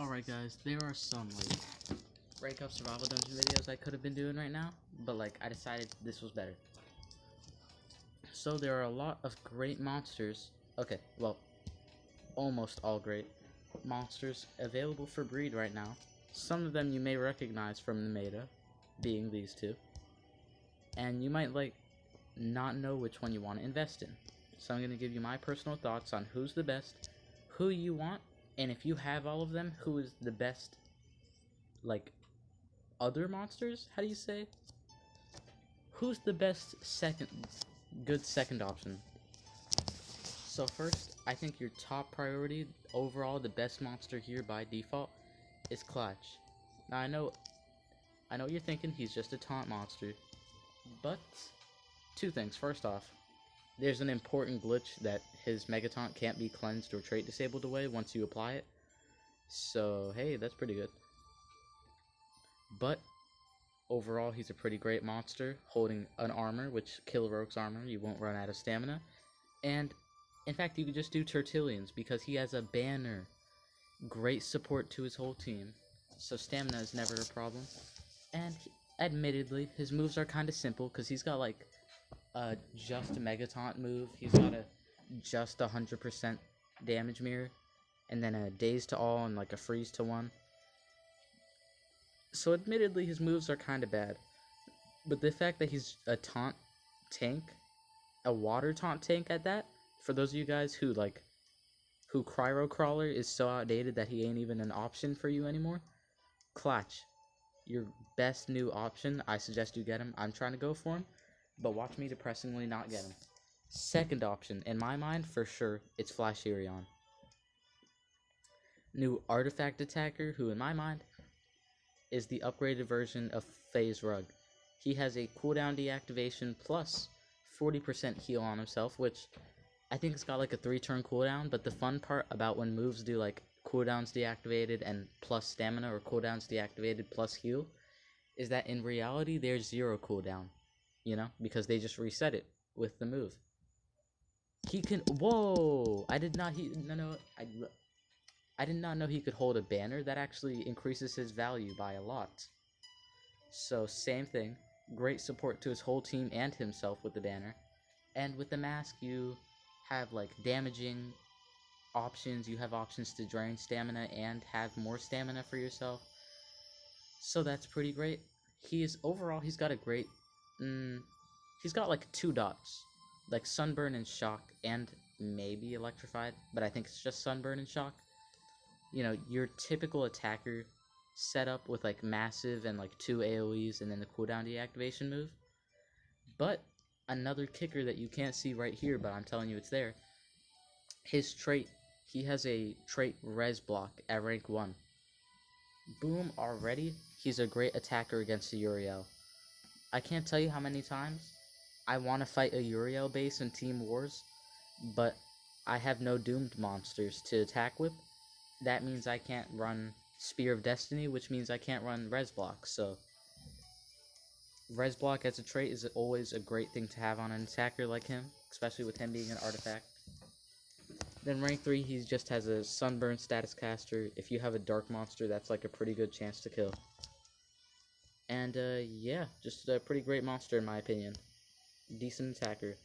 Alright guys, there are some rank up survival dungeon videos I could have been doing right now, but I decided this was better. So there are a lot of great monsters, okay, well, almost all great monsters available for breed right now. Some of them you may recognize from the meta, being these two, and you might not know which one you want to invest in. So I'm going to give you my personal thoughts on who's the best, who you want, and if you have all of them, who is the best, other monsters? How do you say? Who's the best good second option? So first, I think your top priority, overall, the best monster here by default, is Clutch. Now I know what you're thinking, he's just a taunt monster, but two things. First off, there's an important glitch that his Mega Taunt can't be cleansed or trait disabled away once you apply it. So, hey, that's pretty good. But, overall, he's a pretty great monster, holding an armor, which kill Rogue's armor, you won't run out of stamina. And, in fact, you could just do Tertullians, because he has a banner. Great support to his whole team, so stamina is never a problem. And, admittedly, his moves are kind of simple, because he's got, just a Mega Taunt move, he's got a just 100% damage mirror, and then a Daze to all and a Freeze to 1. So admittedly his moves are kind of bad, but the fact that he's a taunt tank, a water taunt tank at that, for those of you guys who Cryo Crawler is so outdated that he ain't even an option for you anymore, Clutch, your best new option. I suggest you get him. I'm trying to go for him, but watch me depressingly not get him. Second option, in my mind, for sure, it's Flashirion. New artifact attacker, who in my mind, is the upgraded version of Phase Rug. He has a cooldown deactivation plus 40% heal on himself, which I think it's got a 3-turn cooldown, but the fun part about when moves do cooldowns deactivated and plus stamina, or cooldowns deactivated plus heal, is that in reality there's 0 cooldown, because they just reset it with the move. He can, whoa, I did not know he could hold a banner. That actually increases his value by a lot. So same thing, great support to his whole team and himself with the banner. And with the mask you have damaging options, you have options to drain stamina and have more stamina for yourself. So that's pretty great. Overall he's got a great, he's got 2 dots. Sunburn and Shock, and maybe Electrified, but I think it's just Sunburn and Shock. Your typical attacker setup with massive and 2 AoEs and then the cooldown deactivation move. But another kicker that you can't see right here, but I'm telling you it's there. His trait, he has a trait Res Block at rank 1. Boom, already he's a great attacker against a Uriel. I can't tell you how many times I want to fight a Uriel base in Team Wars, but I have no doomed monsters to attack with. That means I can't run Spear of Destiny, which means I can't run Res Block. So Res Block as a trait is always a great thing to have on an attacker like him, especially with him being an artifact. Then rank 3, he just has a Sunburn status caster. If you have a dark monster, that's a pretty good chance to kill. And yeah, just a pretty great monster in my opinion. Decent attacker.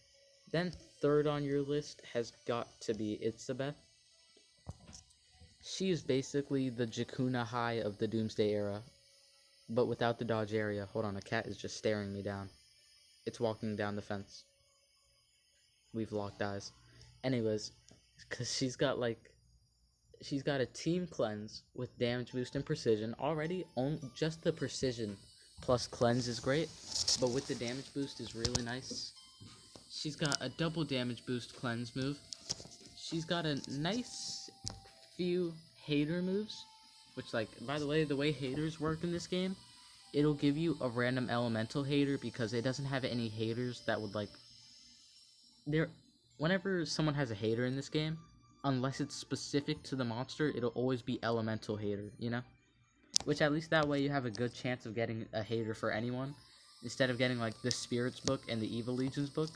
Then third on your list has got to be Itzabeth. She is basically the Jakuna High of the Doomsday era, but without the dodge area. Hold on, a cat is just staring me down. It's walking down the fence. We've locked eyes. Anyways, because she's got a team cleanse with damage boost and precision. Already, just the precision plus cleanse is great, but with the damage boost is really nice. She's got a double damage boost cleanse move. She's got a nice few hater moves, which by the way haters work in this game, it'll give you a random elemental hater because it doesn't have any haters that would whenever someone has a hater in this game, unless it's specific to the monster, it'll always be elemental hater, which at least that way you have a good chance of getting a hater for anyone instead of getting the Spirits book and the Evil Legions book,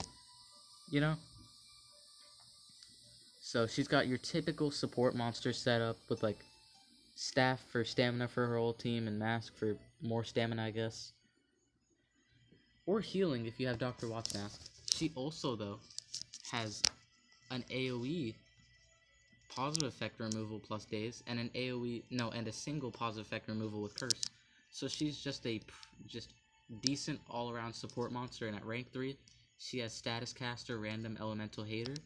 So she's got your typical support monster setup with staff for stamina for her whole team, and mask for more stamina, I guess. Or healing if you have Dr. Watt's mask. She also, though, has an AoE positive effect removal plus days, and an and a single positive effect removal with curse. So she's just a decent all-around support monster, and at rank 3, she has status caster, random elemental hater,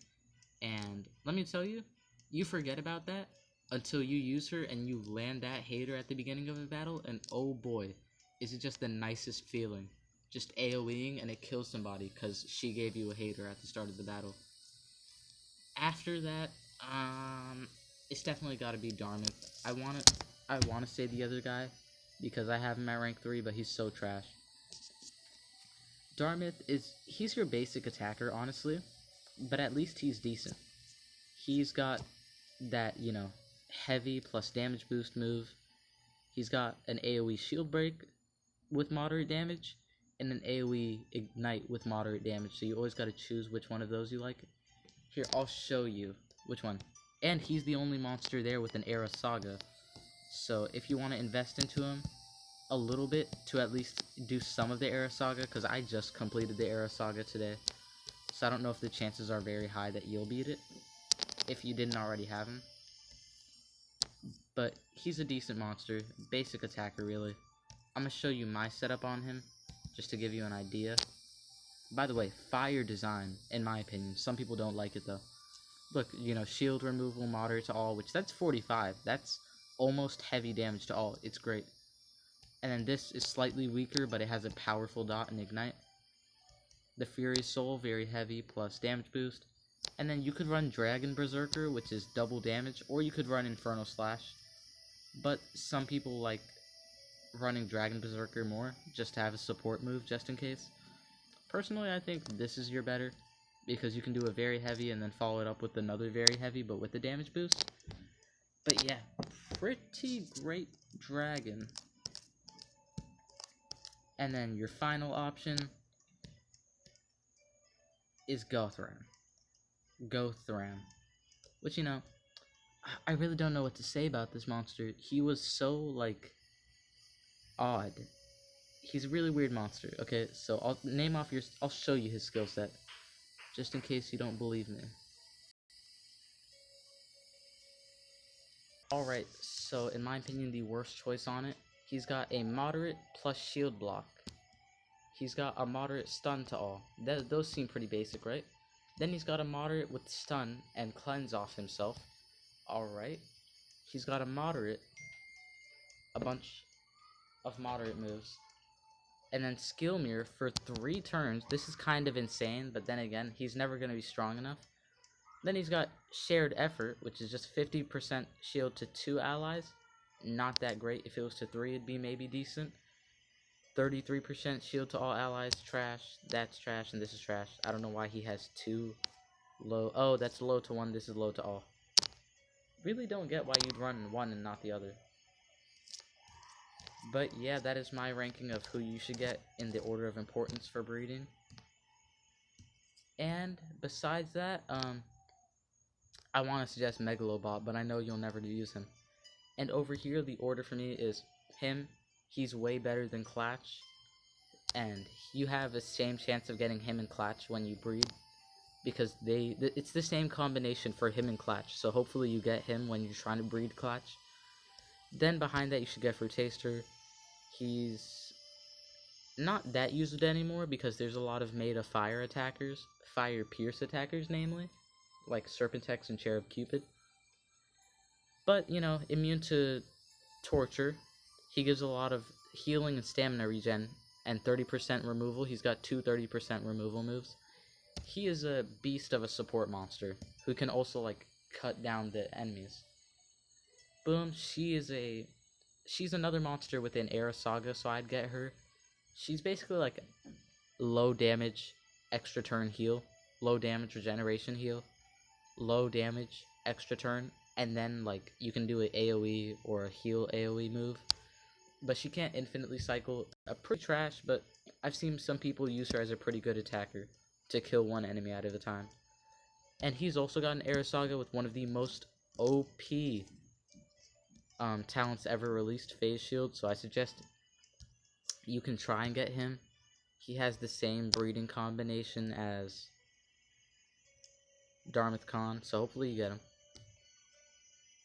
and let me tell you, you forget about that until you use her and you land that hater at the beginning of a battle, and oh boy, is it just the nicest feeling. Just AoEing and it kills somebody because she gave you a hater at the start of the battle. After that, it's definitely got to be Darmith. I wanna say the other guy because I have him at rank 3, but he's so trash. Darmith he's your basic attacker, honestly, but at least he's decent. He's got that, heavy plus damage boost move. He's got an AoE shield break with moderate damage, and an AoE ignite with moderate damage, so you always got to choose which one of those you like. Here, I'll show you which one. And he's the only monster there with an Era Saga, so if you want to invest into him a little bit to at least do some of the Era Saga, because I just completed the Era Saga today, so I don't know if the chances are very high that you'll beat it if you didn't already have him. But he's a decent monster, basic attacker really. I'm going to show you my setup on him, just to give you an idea. By the way, fire design, in my opinion. Some people don't like it though. Look, shield removal, moderate to all, which that's 45. That's almost heavy damage to all. It's great. And then this is slightly weaker, but it has a powerful dot and ignite. The Furious Soul, very heavy, plus damage boost. And then you could run Dragon Berserker, which is double damage, or you could run Inferno Slash. But some people like running Dragon Berserker more, just to have a support move, just in case. Personally, I think this is your better, because you can do a very heavy and then follow it up with another very heavy, but with the damage boost. But yeah, pretty great dragon. And then your final option is Gothram. Which, I really don't know what to say about this monster. He was so, odd. He's a really weird monster. Okay, so I'll show you his skill set, just in case you don't believe me. Alright, so in my opinion, the worst choice on it, he's got a moderate plus shield block. He's got a moderate stun to all. Those seem pretty basic, right? Then he's got a moderate with stun and cleanse off himself. Alright. He's got a bunch of moderate moves. And then skill mirror for 3 turns. This is kind of insane, but then again, he's never going to be strong enough. Then he's got shared effort, which is just 50% shield to 2 allies. Not that great. If it was to 3, it'd be maybe decent. 33% shield to all allies. Trash. That's trash, and this is trash. I don't know why he has 2 low. Oh, that's low to 1. This is low to all. Really don't get why you'd run one and not the other. But yeah, that is my ranking of who you should get in the order of importance for breeding. And besides that, I want to suggest Megalobot, but I know you'll never use him. And over here, the order for me is him. He's way better than Clatch, and you have the same chance of getting him and Clatch when you breed, because it's the same combination for him and Clatch, so hopefully you get him when you're trying to breed Clatch. Then behind that, you should get Fruit Taster. He's not that used anymore because there's a lot of meta fire attackers, fire pierce attackers namely, like Serpentex and Cherub Cupid. But, immune to torture. He gives a lot of healing and stamina regen, and 30% removal. He's got 2 30% removal moves. He is a beast of a support monster, who can also, cut down the enemies. Boom, she's another monster within Era Saga, so I'd get her. She's basically like low damage, extra turn heal, low damage regeneration heal, low damage, extra turn, and then you can do an AoE or a heal AoE move. But she can't infinitely cycle. Pretty trash, but I've seen some people use her as a pretty good attacker to kill one enemy at a time. And he's also got an Era Saga with one of the most OP talents ever released, Phase Shield, so I suggest you can try and get him. He has the same breeding combination as Darmouth Khan, so hopefully you get him.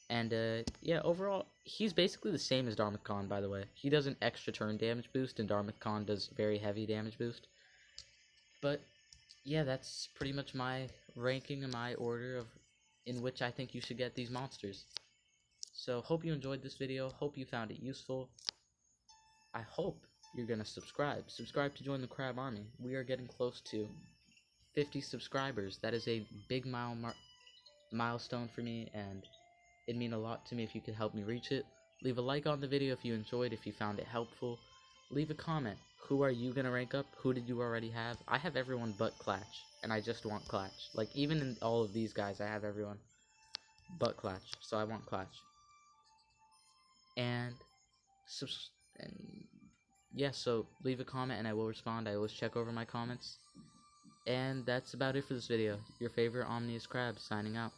And yeah, overall, he's basically the same as Darmouth Khan, by the way. He does an extra turn damage boost, and Darmouth Khan does very heavy damage boost. But yeah, that's pretty much my ranking and my order of in which I think you should get these monsters. So hope you enjoyed this video, hope you found it useful. I hope you're gonna subscribe. Subscribe to join the Crab Army. We are getting close to 50 subscribers. That is a big milestone for me, and it'd mean a lot to me if you could help me reach it. Leave a like on the video if you enjoyed, if you found it helpful. Leave a comment. Who are you gonna rank up? Who did you already have? I have everyone but Clatch, and I just want Clatch. Like, even in all of these guys, I have everyone but Clatch, so I want Clatch. And yeah, so leave a comment and I will respond. I always check over my comments. And that's about it for this video. Your favorite Omni-Crab signing out.